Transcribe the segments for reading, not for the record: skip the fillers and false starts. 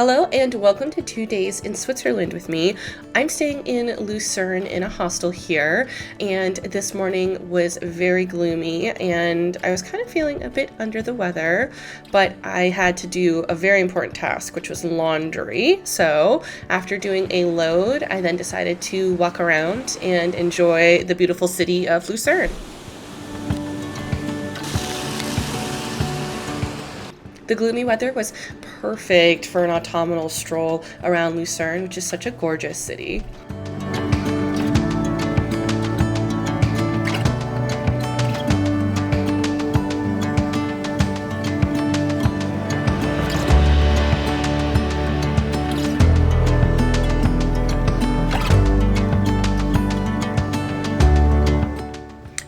Hello and welcome to 2 days in Switzerland with me. I'm staying in Lucerne in a hostel here, and this morning was very gloomy and I was kind of feeling a bit under the weather, but I had to do a very important task, which was laundry. So after doing a load, I then decided to walk around and enjoy the beautiful city of Lucerne. The gloomy weather was perfect for an autumnal stroll around Lucerne, which is such a gorgeous city.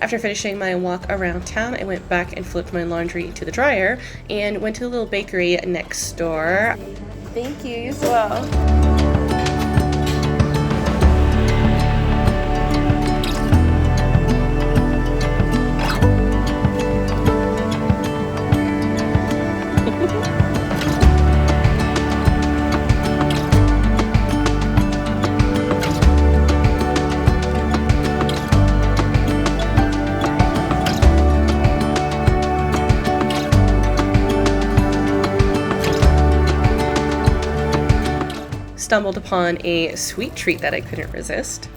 After finishing my walk around town, I went back and flipped my laundry into the dryer and went to the little bakery next door. Thank you as well. Stumbled upon a sweet treat that I couldn't resist.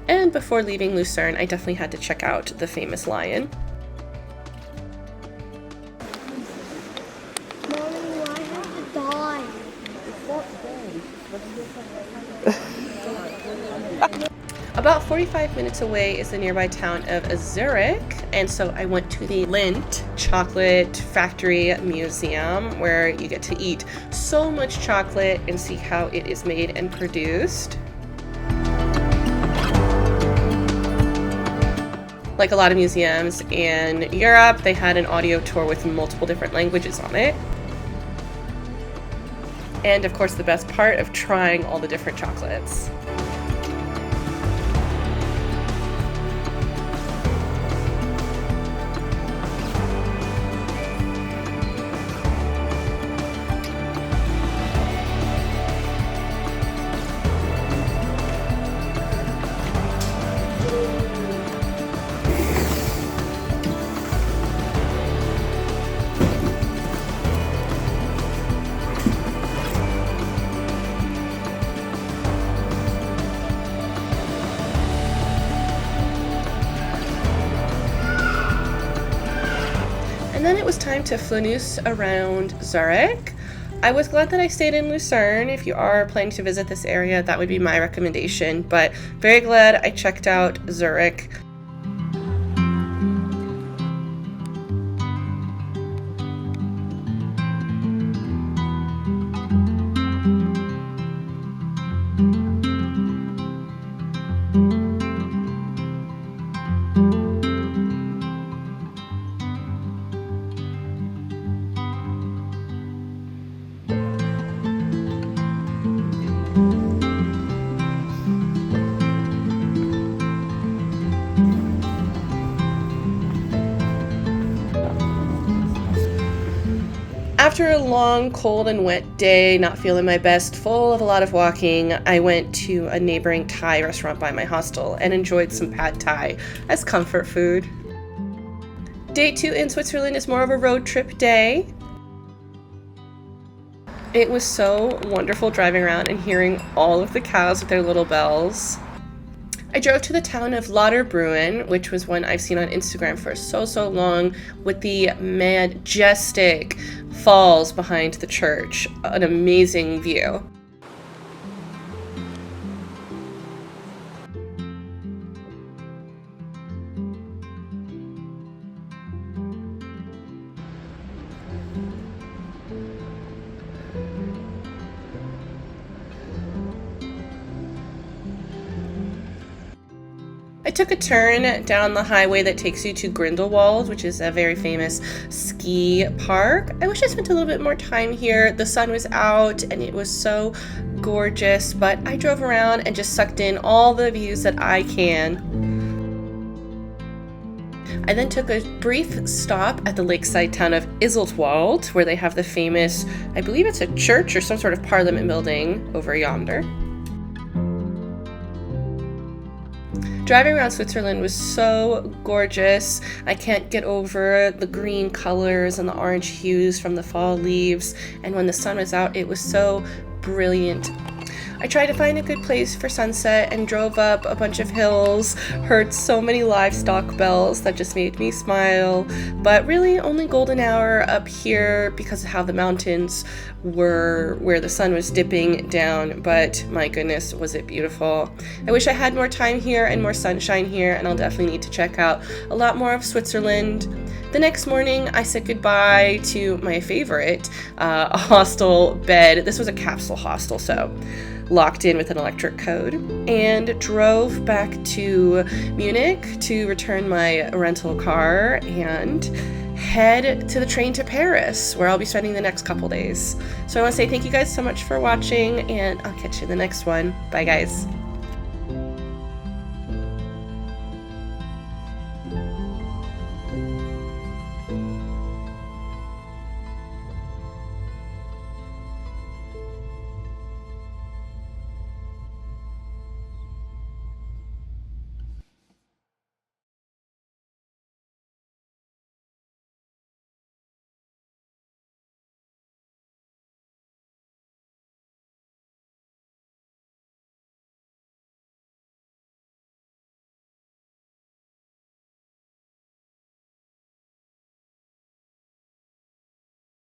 And before leaving Lucerne, I definitely had to check out the famous lion. Mommy, why have to die? About 45 minutes away is the nearby town of Zurich, and so I went to the Lindt Chocolate Factory Museum, where you get to eat so much chocolate and see how it is made and produced. Like a lot of museums in Europe, they had an audio tour with multiple different languages on it. And of course, the best part of trying all the different chocolates. And then it was time to flaneur around Zurich. I was glad that I stayed in Lucerne. If you are planning to visit this area, that would be my recommendation, but very glad I checked out Zurich. After a long, cold and wet day, not feeling my best, full of a lot of walking, I went to a neighboring Thai restaurant by my hostel and enjoyed some pad Thai as comfort food. Day 2 in Switzerland is more of a road trip day. It was so wonderful driving around and hearing all of the cows with their little bells. I drove to the town of Lauterbrunnen, which was one I've seen on Instagram for so long, with the majestic falls behind the church. An amazing view. I took a turn down the highway that takes you to Grindelwald, which is a very famous ski park. I wish I spent a little bit more time here. The sun was out and it was so gorgeous, but I drove around and just sucked in all the views that I can. I then took a brief stop at the lakeside town of Iseltwald, where they have the famous, I believe it's a church or some sort of parliament building over yonder. Driving around Switzerland was so gorgeous. I can't get over the green colors and the orange hues from the fall leaves, and when the sun was out, it was so brilliant. I tried to find a good place for sunset and drove up a bunch of hills, heard so many livestock bells that just made me smile, but really only golden hour up here because of how the mountains were where the sun was dipping down, but my goodness, was it beautiful. I wish I had more time here and more sunshine here, and I'll definitely need to check out a lot more of Switzerland. The next morning, I said goodbye to my favorite hostel bed. This was a capsule hostel, so locked in with an electric code, and drove back to Munich to return my rental car and head to the train to Paris, where I'll be spending the next couple days. So I want to say thank you guys so much for watching, and I'll catch you in the next one. Bye, guys.